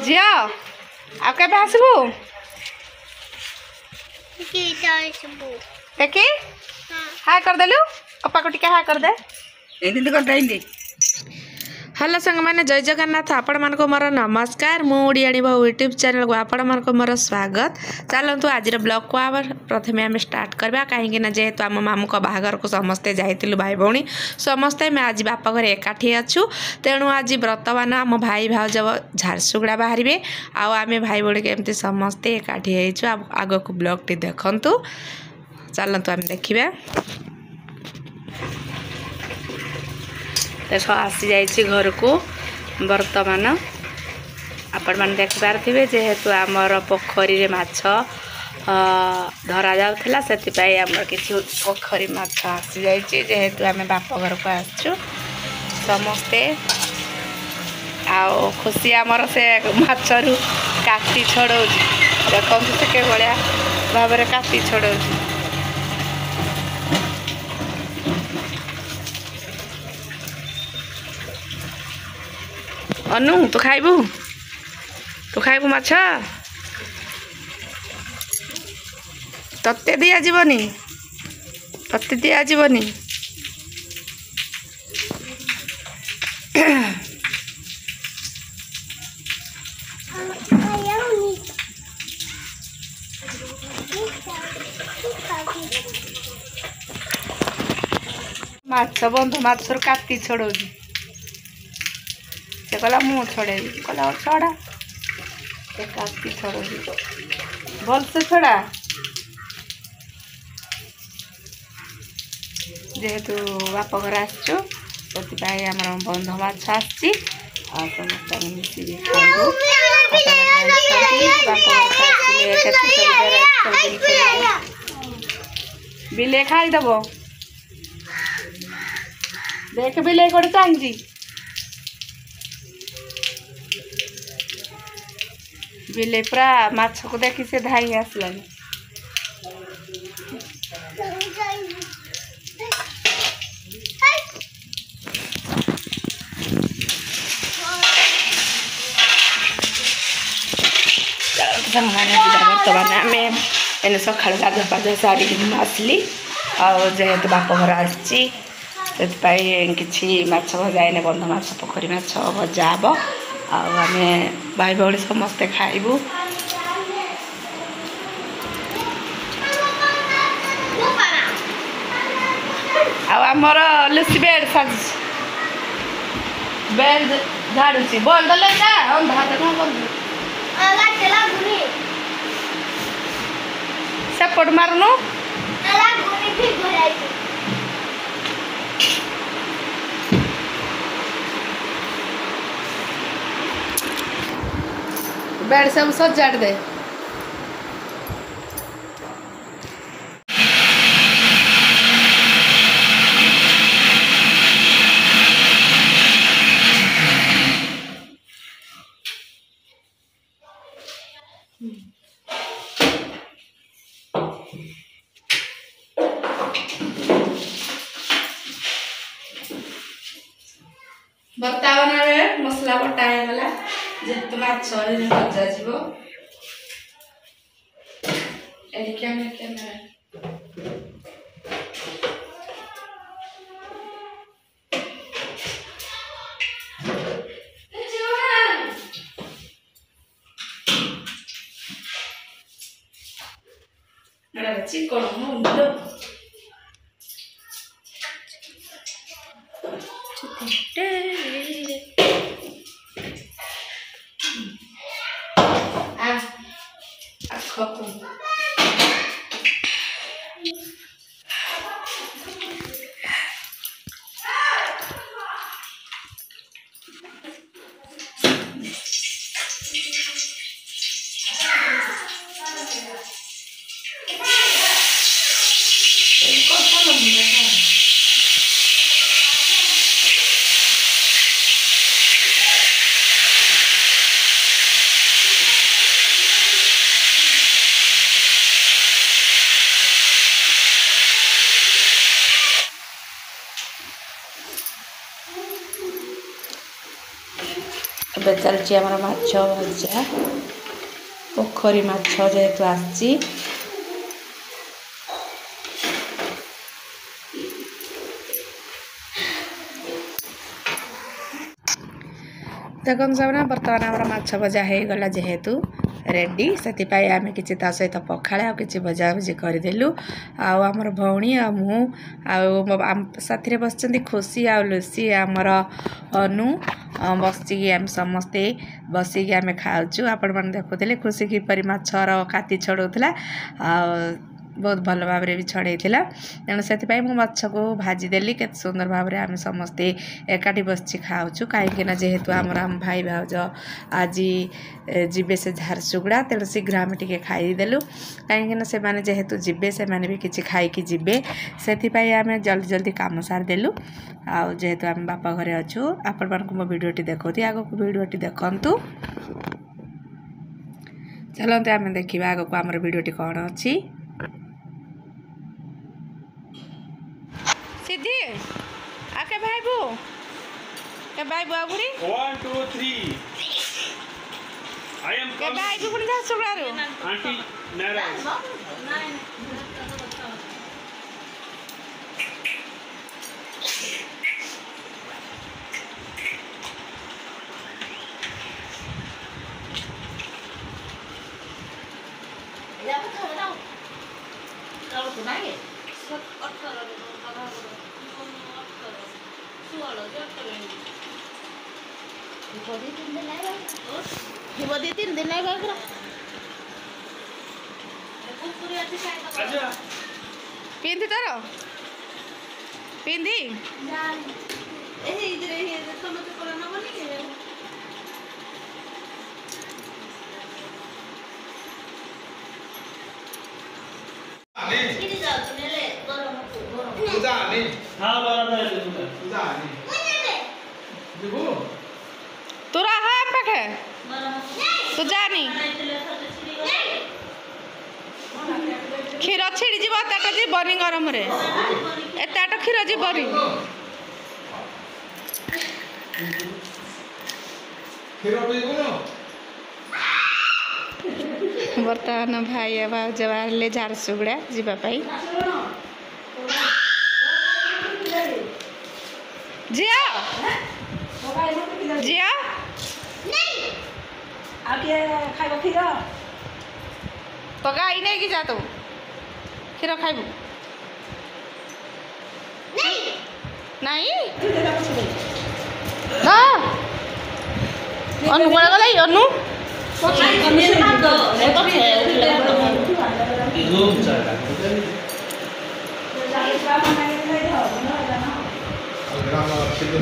झियो आ केबे आसबू देखी हाय कर देलु अपा को टिके हाय कर दे एंदी कर दे हेलो संग मैंने जय जगन्नाथ आपण मान को मोर नमस्कार मु ओडियाणी बहु यूट्यूब चैनल को आपण मान को मोर स्वागत चलतु आज ब्लॉग को आम प्रथम आम स्टार्ट करवा कहीं जेहेतु आम मामू को बाहागर को समस्ते जाइलु भाई भौणी समस्ते आम आज बाप घर एकाठी अच्छु तेणु आज व्रतवान आम भाई भाउज झारसुगुड़ा बाहर आम भाई भौणी केमती समस्ते एकाठी आग को ब्लॉग टी देखु चलतु आम देखा देख आसी जाइए घर को बर्तमान आपण मैंने देख पारे जेहेतु आमर पोखरी रे माछ धरा जाउथला सेतिपाई आमर किछि पोखरी माछ आसी जाइए जेहेतु आम बाप घर को आसछु समस्ते आओ खुशी आमर से माछरू काटी छड़ौ देखो से के भलिया भाव में काटी छड़ौ अनु तू खाइबू माछ तत्ते दिया जीवनी तत्ते दिया जीवनी माछ बंधु माछर काटी छड़ौ से कहला मु छड़े कहला छड़ा काटी छड़ भल से छड़ा जेहेतु बाप घर आसचु से बंध माछ आसची समस्त मिसिक खाइबू बिले खाईदेव देख बिले गोटे चांजी बिले पूरा माछ को देखी से धाई आसलानी बर्तमान आम एने सका गाधुआ पाधुआ सारी आसली जेहेतु बाप घर आसी कि माछ भजा एने बंध माछ पोखरी माछ भजा हम आम भाई भौणी समस्ते खाइबू आमर लुसी बेड साजु बेड झाड़ू बंद सेपट मारनु बेड सब सजाड़ दे बर्तमान मसला बटा होगा जेहेतु माछ भजा जीव चिकन मुंडो चलती आम माछ भजा पोखरी माछ जेहेतु आसी देखो सब बर्तमान आम माछ भजा हो गला जेहेतु रेडी से आम कि सहित पखाड़े कि भजा भुजी करदेलु आमर भौणी आ मु साथी बस खुशी आ लुसी आमर अनु बसिकी आम समस्ते बसिकी आम खाऊँ आपण मैंने देखुले खुशी किपरि माछर काती छड़ौला बहुत भल भाव भी छड़े तेणु से माछ को भाजीदेली के सुंदर भाव में आम समस्ते एकाठी बस खाऊँ कहीं जेहेतु आम भाई भाउज आज जीवे से झारसुगुड़ा तेणु शीघ्र आम टे खाईदेलु कहीं से जेहेतु जीवे से भी किसी खाई जीवे से आम जल्दी जल्दी कम सारिदेलु जेहेतु आम बापा घरे अच्छु आपण मानक मो भिडियोटी देखती आग को भिडियोटी देखु चलते आम देखा आग को आमर भिडियोटी कौन अच्छी सिद्धि आके भाईबू के भाईबू आगुरी 1 2 3 I am के भाईबू पुनी जा सुगरारू आंटी नारायण पिंधी तार पिंधी हाँ बराबर तू रहा पाखे तू जानी क्षीर छिड़ी जीव ताट जीवनी गरम रे एताट क्षीर जीवनी बर्तमान भाई भाउज बाहर झारसुगुड़ा जावाई जिया जिया तो गाई नहीं कि जा तू क्षीर खाइबू नहीं अनु कौन गला अनु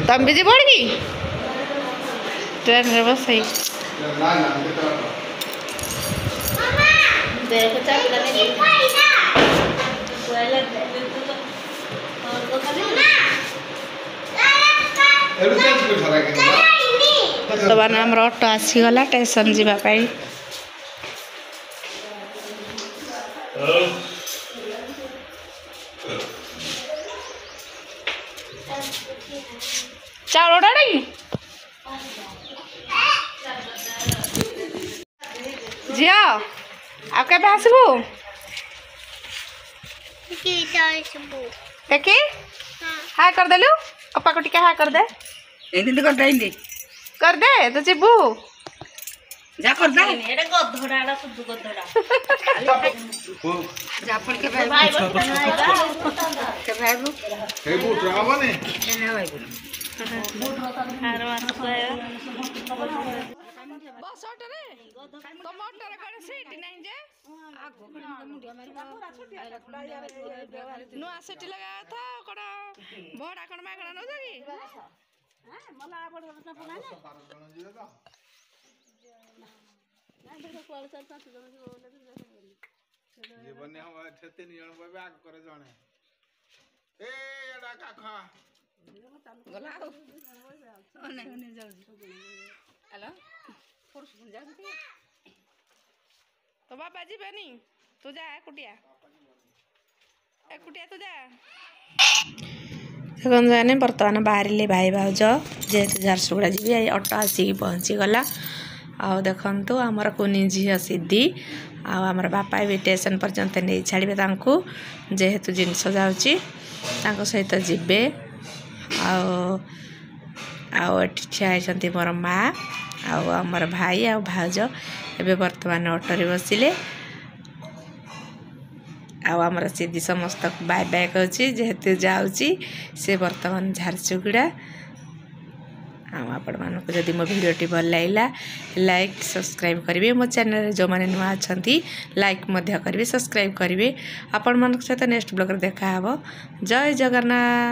तुम भी जी बढ़ गई ट्रेन में बस सही तो आम ऑटो आसीगला स्टेशन जावाई चाउल डाड़ी झिया आप के आसबू देखी हाय कर देलु अपा को टिके हाय कर दे कर दे तो जीबू जा कर दे एडे गधड़ाडा सुदु गधड़ा जाफर के भाई के भाईबू हे बूट रावा ने ना भाईबू बूट आरो बस ऑटो रे तो मोटर करे सीट नहीं जे आगो मुंडिया मारी नुआ सीट लगा था कोड़ा भड़ा कोन मागणा न जागी हां मला बड़ बड़ पुना ने जीवन हम छते नि जण बैग करे जणे ए एडा काखा गला ओने ओने जाऊ हेलो फोर्स बन जा तो बाबा जी बनी तू जा एकुटिया एकुटिया तू जा देखो मैंने बर्तमान बाहर भाई भाउज जेहेतु झारसुगुड़ा जी ऑटो आसिक पहुँची गला। आउ देखु आमर कुनी झील सिद्धि आमर बापा भी स्टेशन पर्यंत नहीं छाड़े जेहेतु जिनस जाऊँगी सहित जीवे ठिया मोर माँ आमर भाई आ भाउज एवं बर्तमान ऑटो बसिले आमर सिद्धि समस्त बाय बाय कहूँ जेहेतु जाऊँगी से बर्तमान झारसुगुड़ा आपण मानक जदि मो वीडियोटी भल लगा लाइक सब्सक्राइब करेंगे मो चैनल जो मैंने नुआ अच्छा लाइक करेंगे सब्सक्राइब करेंगे आपण मान सहित नेक्स्ट ब्लॉग देखा जय जगन्नाथ।